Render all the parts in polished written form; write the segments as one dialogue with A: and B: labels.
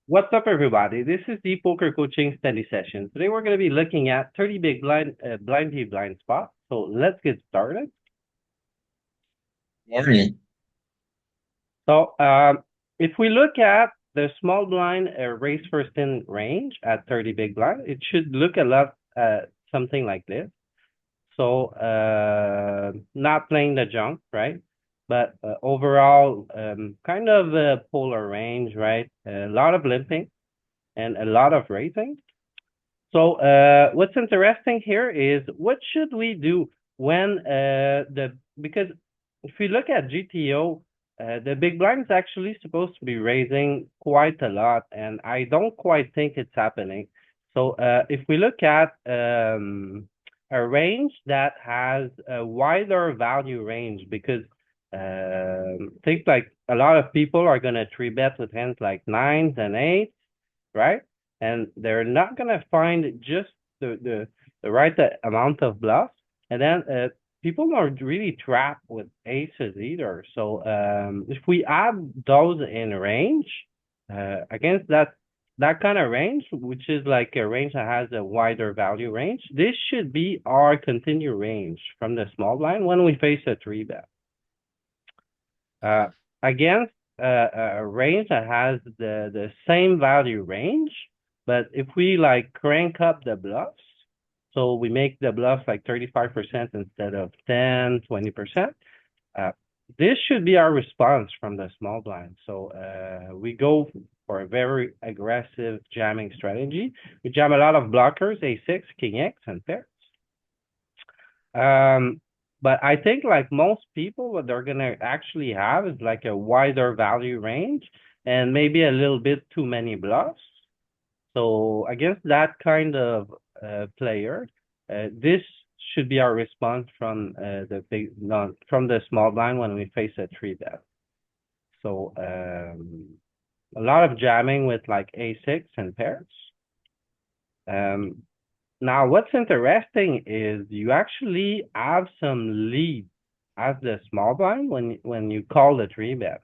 A: What's up, everybody? This is the Poker Coaching Study Session. Today, we're going to be looking at 30 big blind v blind spots. So let's get started.
B: Morning.
A: So if we look at the small blind raise first in range at 30 big blind, it should look a lot something like this. So not playing the junk, right? But overall, kind of a polar range, right? A lot of limping and a lot of raising. So what's interesting here is what should we do when because if we look at GTO, the big blind is actually supposed to be raising quite a lot, and I don't quite think it's happening. So if we look at a range that has a wider value range, because think like a lot of people are gonna three bet with hands like nines and eights, right? And they're not gonna find just the right amount of bluffs. And then people are really trapped with aces either. So if we add those in range against that kind of range, which is like a range that has a wider value range, this should be our continue range from the small blind when we face a three bet. Uh, Against a range that has the same value range, but if we like crank up the bluffs, so we make the bluffs like 35% instead of 10, 20%, uh, this should be our response from the small blind. So we go for a very aggressive jamming strategy. We jam a lot of blockers, A6, King X, and pairs. Um, but I think like most people, what they're gonna actually have is like a wider value range and maybe a little bit too many bluffs. So against that kind of player, this should be our response from the big non from the small blind when we face a three bet. So a lot of jamming with like A6 and pairs. Um, Now, what's interesting is you actually have some lead as the small blind when you call the three bet.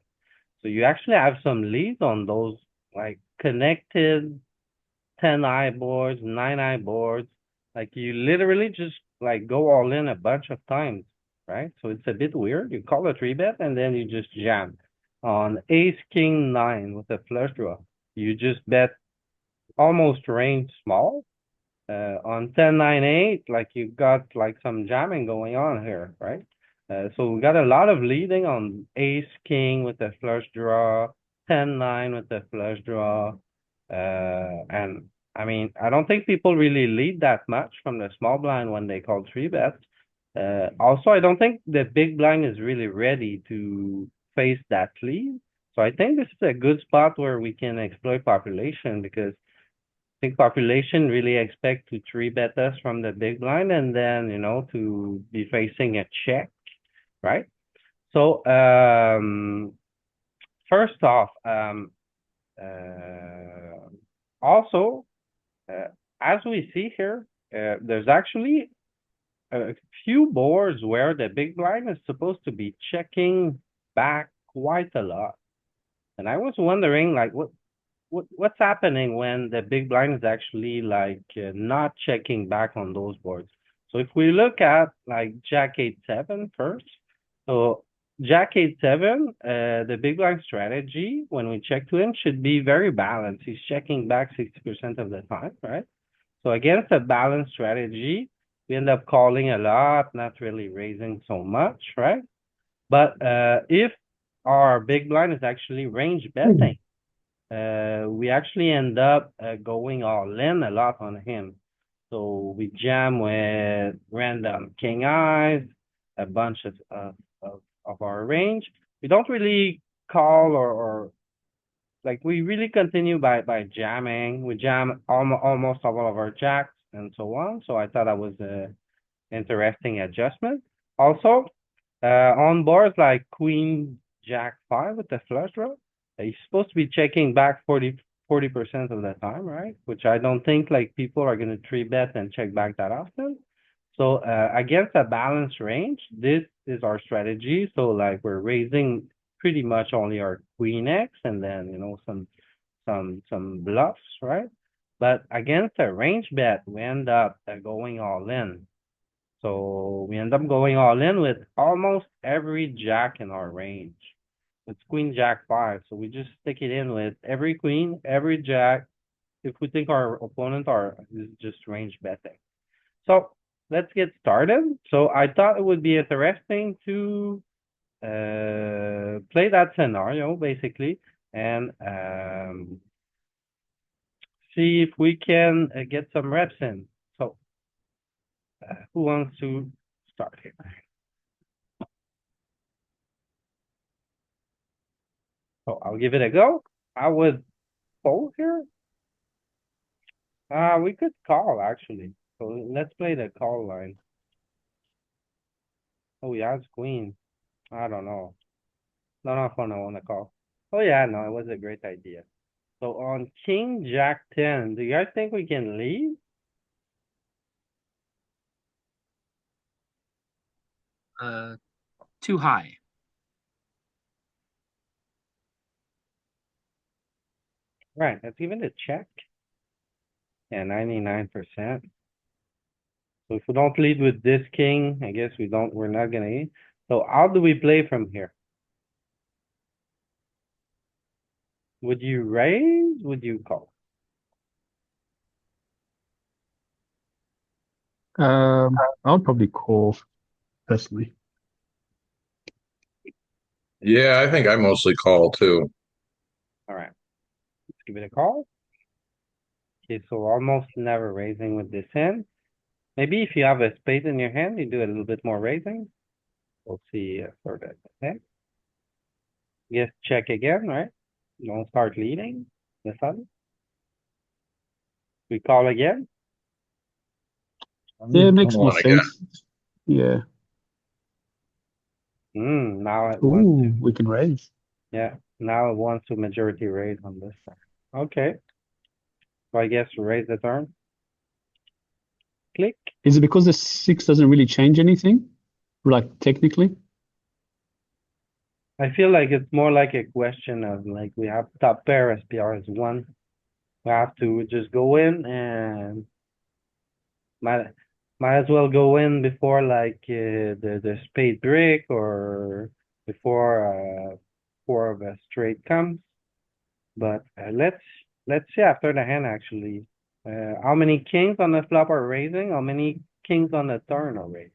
A: So you actually have some leads on those like connected 10 eye boards, 9 eye boards. Like you literally just like go all in a bunch of times, right? So it's a bit weird. You call a three bet and then you just jam on ace king nine with a flush draw. You just bet almost range small on 10-9-8, like you got like some jamming going on here, right? So we got a lot of leading on ace king with the flush draw, 10-9 with the flush draw. And I mean, I don't think people really lead that much from the small blind when they call three bets. Also, I don't think the big blind is really ready to face that lead. So I think this is a good spot where we can exploit population because think population really expect to three bet us from the big blind and then, to be facing a check, right? So, first off, also, uh, as we see here, there's actually a few boards where the big blind is supposed to be checking back quite a lot. And I was wondering, like, what's happening when the big blind is actually like not checking back on those boards? So if we look at like Jack 8-7 first, so Jack 8-7, the big blind strategy when we check to him should be very balanced. He's checking back 60% of the time, right? So against a balanced strategy, we end up calling a lot, not really raising so much, right? But if our big blind is actually range betting, we actually end up going all in a lot on him. So we jam with random king eyes, a bunch of our range. We don't really call or like we really continue by jamming. We jam almost all of our jacks and so on. So I thought that was a interesting adjustment. Also, on boards like Queen Jack 5 with the flush draw, he's supposed to be checking back 40% of the time, right? Which I don't think like people are gonna three bet and check back that often. So against a balanced range, this is our strategy. So like we're raising pretty much only our Queen X and then some some bluffs, right? But against a range bet, we end up going all in. So we end up going all in with almost every jack in our range. It's queen jack five, so we just stick it in with every queen, every jack. If we think our opponent are is just range betting. So let's get started. So I thought it would be interesting to play that scenario basically and see if we can get some reps in. So who wants to start here? So I'll give it a go. I would fold here. We could call actually. So let's play the call line. Oh, he has queen. I don't know. Not enough fun. I want to call. Oh yeah, no, it was a great idea. So on King Jack 10, do you guys think we can leave?
B: Uh, Too high.
A: Right, let's give it a check. Yeah, 99%. So if we don't lead with this king, I guess we're not gonna eat. So how do we play from here? Would you raise? Would you call?
C: I would probably call personally.
D: Yeah, I think I mostly call too.
A: All right, let's give it a call. Okay, so almost never raising with this hand. Maybe if you have a spade in your hand, you do a little bit more raising. We'll see for that. Okay. Yes, check again, right? Don't start leading. The sun. We call again.
C: Yeah, it
D: I
C: makes
D: don't
C: more
D: want to get.
C: sense. Yeah.
A: Now it wants to.
C: Ooh, we can raise.
A: Yeah, now it wants to majority raise on this side. Okay, so I guess raise the turn. Click.
C: Is it because the six doesn't really change anything? Like technically?
A: I feel like it's more like a question of like we have top pair SPR is one. We have to just go in and might might as well go in before like the spade break or before four of a straight comes. But let's see after the hand actually. How many kings on the flop are raising? How many kings on the turn are raising?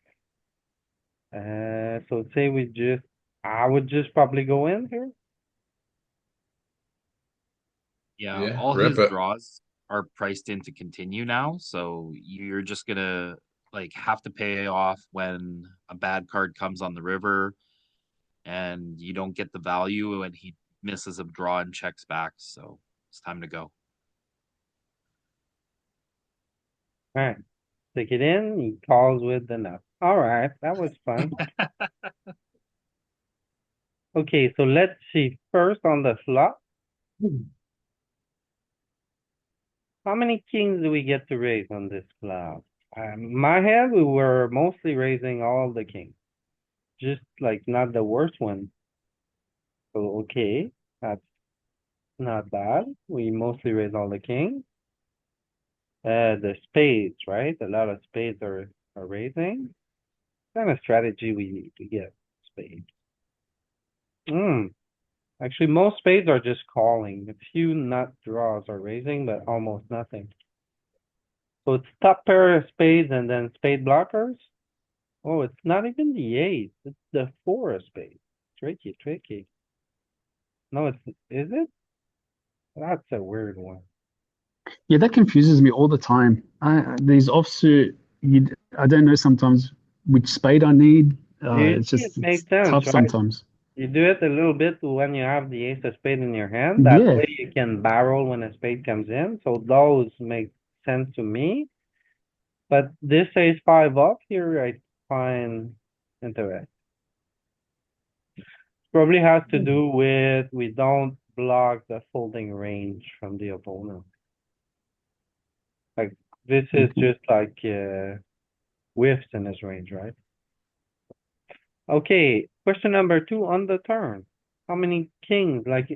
A: So say I would just probably go in here.
B: Yeah,
D: Yeah,
B: all
D: rip
B: his
D: it.
B: draws are priced in to continue now, so you're just gonna like have to pay off when a bad card comes on the river and you don't get the value and he misses a draw and checks back, so it's time to go.
A: All right, take it in. He calls with the nut. All right, that was fun. Okay, so let's see. First on the flop, how many kings do we get to raise on this flop? My hand, we were mostly raising all the kings, just like not the worst one. So okay, that's not bad. We mostly raise all the kings. The spades, right? A lot of spades are raising. What kind of strategy we need to get spades? Hmm. Actually, most spades are just calling. A few nut draws are raising, but almost nothing. So it's top pair of spades and then spade blockers. Oh, it's not even the ace. It's the four of spades. Tricky, tricky. No, is it? That's a weird one.
C: Yeah, that confuses me all the time. These offsuit, I don't know sometimes which spade I need. It's
A: Usually it
C: just it's
A: makes sense,
C: tough
A: right?
C: sometimes.
A: You do it a little bit when you have the ace of spade in your hand. That
C: Yeah,
A: way you can barrel when a spade comes in. So those make sense to me. But this ace five off here, I find interesting. Probably has to do with we don't block the folding range from the opponent. Like this is
C: okay.
A: just like whiffs in his range, right? Okay, question number two on the turn. How many kings? Like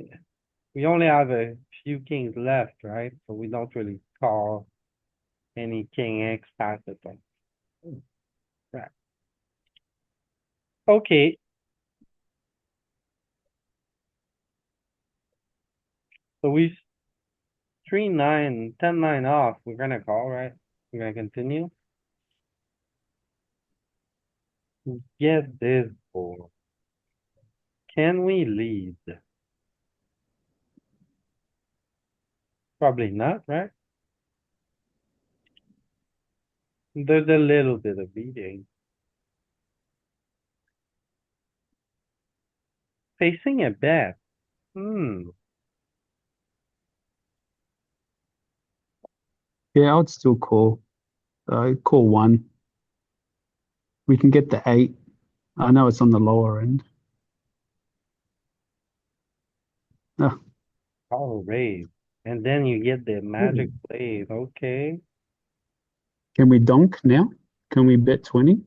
A: we only have a few kings left, right? So we don't really call any king X past it. Right. Okay. So we 3-9, 10-9 off. We're gonna call, right? We're gonna continue. Get this board. Can we lead? Probably not, right? There's a little bit of beating. Facing a bet.
C: Yeah, I'd still call. Call one. We can get the 8. I know it's on the lower end. Ah,
A: Call raise. And then you get the magic plays. Okay.
C: can we donk now? Can we bet 20?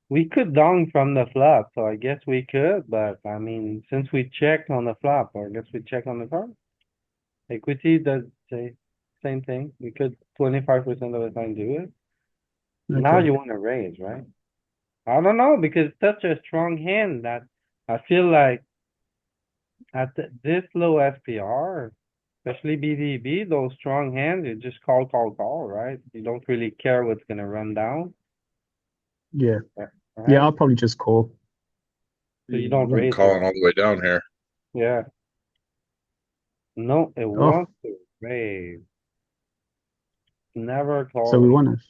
A: We could donk from the flop, so I guess we could, but I mean, since we checked on the flop, or I guess we check on the turn. Equity does say same thing. We could 25% of the time do it. Now
C: Okay.
A: you wanna raise, right? I don't know, because it's such a strong hand that I feel like at this low SPR, especially BVB, those strong hands, you just call, right? You don't really care what's gonna run down,
C: Yeah.
A: right?
C: Yeah, I'll probably just call.
A: So you don't
D: I'm
A: raise
D: calling
A: here.
D: all the way down here.
A: Yeah. No, it
C: Oh,
A: wants to raise. Never
C: so we
A: calling.
C: want to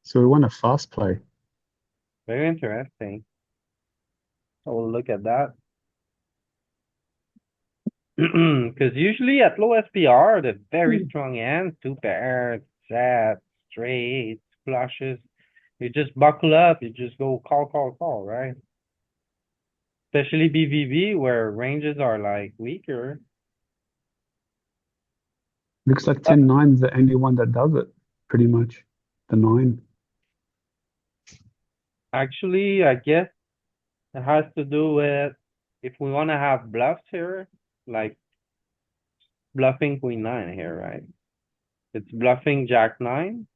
C: so we want a fast play.
A: Very interesting. So we'll look at that. Because usually at low SPR, the very strong hands, two pairs, set, straight, flushes, you just buckle up, you just go call, right? Especially BVB where ranges are like weaker.
C: Looks like 10-9 is the only one that does it, pretty much. The 9.
A: Actually, I guess it has to do with if we want to have bluffs here, like bluffing queen nine here, right? It's bluffing jack nine.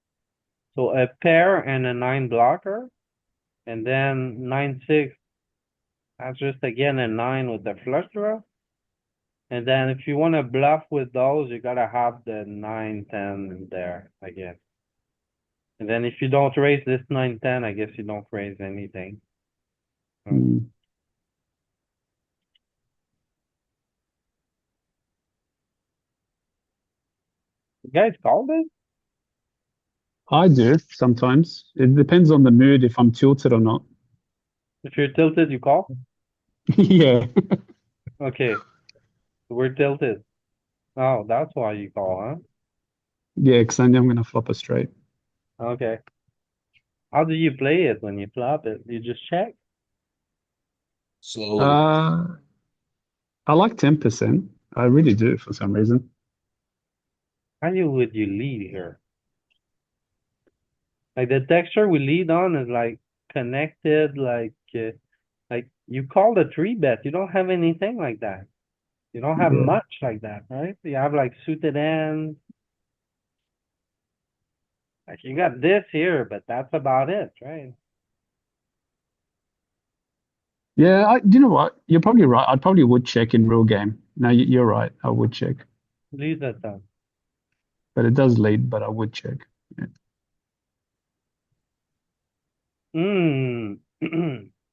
A: So a pair and a nine blocker. And then 9-6. That's just again a nine with the flush draw. And then if you want to bluff with those, you gotta have the 9-10 there, I guess. And then if you don't raise this 9-10, I guess you don't raise anything.
C: Mm.
A: You guys call this?
C: I do sometimes. It depends on the mood if I'm tilted or not.
A: If you're tilted, you call?
C: Yeah.
A: Okay, we're tilted. Oh, that's why you call,
C: Yeah, because I know I'm going to flop a straight.
A: huh? Okay. How do you play it when you flop it? You just check?
D: Slowly.
C: I like 10%. I really do for some reason.
A: How would you lead here? Like the texture we lead on is like connected, like you call the three bet. You don't have anything like that. You don't have
C: Yeah.
A: much like that, right? You have like suited ends. Like you got this here, but that's about it, right?
C: Yeah, you know what? You're probably right. I probably would check in real game. No, you're right. I would check.
A: Leave that down.
C: But it does lead, but I would check. Yeah.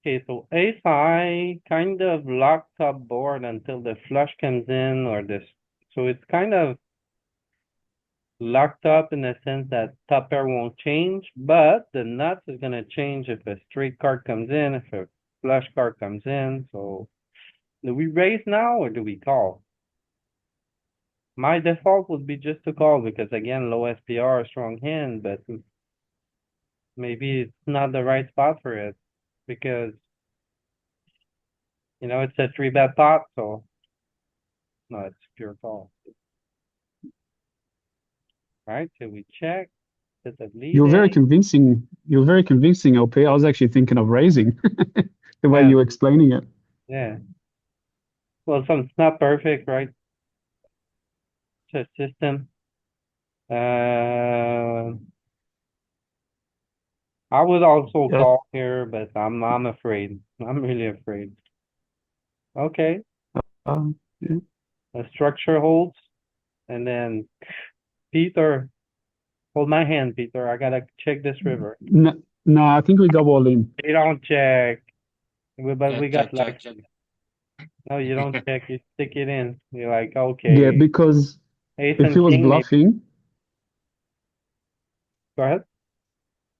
A: Okay, so ace high kind of locked up board until the flush comes in or this. So it's kind of locked up in the sense that top pair won't change, but the nuts is gonna change if a straight card comes in, if a flush card comes in. So do we raise now or do we call? My default would be just to call because again, low SPR, strong hand, but maybe it's not the right spot for it because it's a three bet pot, so no, it's pure call. Right? So we check. Is it
C: You're very
A: leading?
C: convincing. You're very convincing, LP. I was actually thinking of raising. the way
A: Yeah.
C: you were explaining it.
A: Yeah. Well, it's not perfect, right? It's a system. I would also
C: Yeah.
A: call here, but I'm afraid. I'm really afraid. Okay,
C: Yeah.
A: the structure holds, and then Peter, hold my hand, Peter. I gotta check this river.
C: No, no, I think we go all in.
A: You don't check, but we
B: Check,
A: got
B: check,
A: like,
B: check,
A: no, you don't check. You stick it in. You're like,
C: Yeah,
A: okay,
C: because
A: ace
C: if he
A: and
C: was
A: king, maybe.
C: bluffing,
A: Go ahead.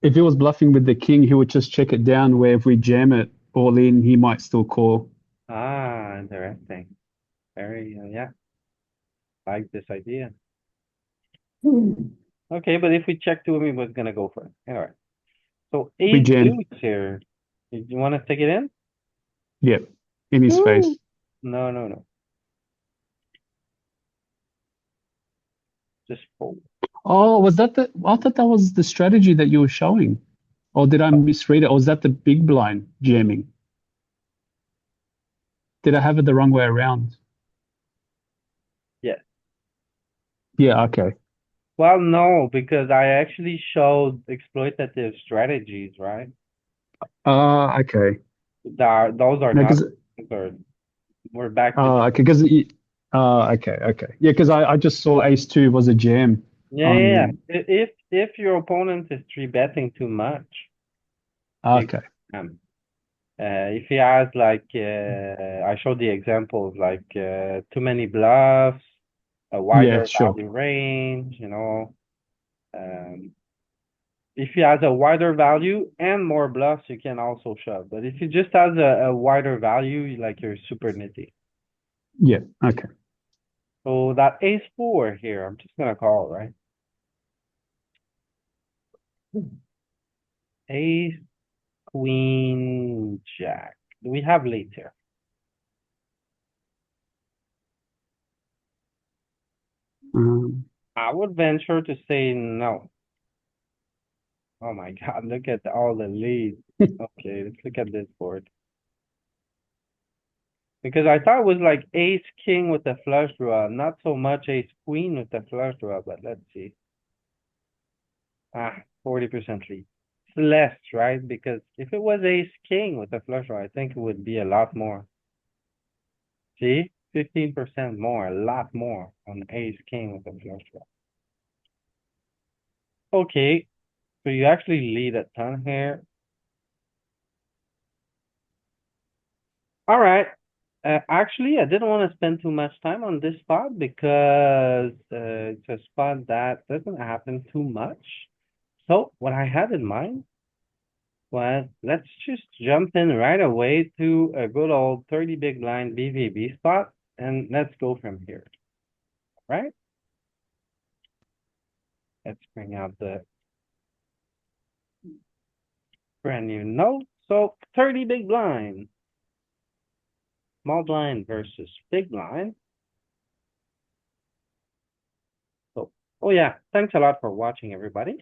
C: if he was bluffing with the king, he would just check it down. Where if we jam it all in, he might still call.
A: Ah, interesting. Very, yeah, like this idea. Okay, but if we check two, we was gonna go for it. Anyway, so
C: We
A: ace
C: jam.
A: deuce here. You want to stick it in?
C: Yeah, in his
A: Woo!
C: face.
A: No, no, no. Just fold.
C: Oh, was that the? I thought that was the strategy that you were showing, or did I misread it? Or was that the big blind jamming? Did I have it the wrong way around?
A: Yeah.
C: Yeah. Okay.
A: Well, no, because I actually showed exploitative strategies, right?
C: Okay.
A: Those are
C: No,
A: not,
C: because
A: we're back to,
C: okay, because okay, okay, yeah, because I just saw Ace Two was a jam.
A: yeah, yeah, yeah. If your opponent is three betting too much, big
C: Okay.
A: time. If he has like, I showed the examples like, too many bluffs, a
C: Yeah.
A: wider
C: Sure.
A: value range, um, if he has a wider value and more bluffs, you can also shove. But if he just has a wider value, like you're super nitty.
C: Yeah. Okay.
A: So that ace four here, I'm just gonna call, right? Ace, queen, jack. Do we have leads here?
C: Um,
A: I would venture to say no. Oh my god, look at all the leads. Okay, let's look at this board. Because I thought it was like ace, king with the flush draw, not so much ace, queen with the flush draw, but let's see. Ah, 40% lead. It's less, right? Because if it was ace, king with the flush draw, I think it would be a lot more. See? 15% more, a lot more on ace, king with the flush draw. Okay, so you actually lead a ton here. All right. Actually, I didn't want to spend too much time on this spot because it's a spot that doesn't happen too much. So what I had in mind was let's just jump in right away to a good old 30 big blind BVB spot and let's go from here. Right? Let's bring out the brand new note. So 30 big blind. Small blind versus big blind. So, oh yeah, thanks a lot for watching, everybody.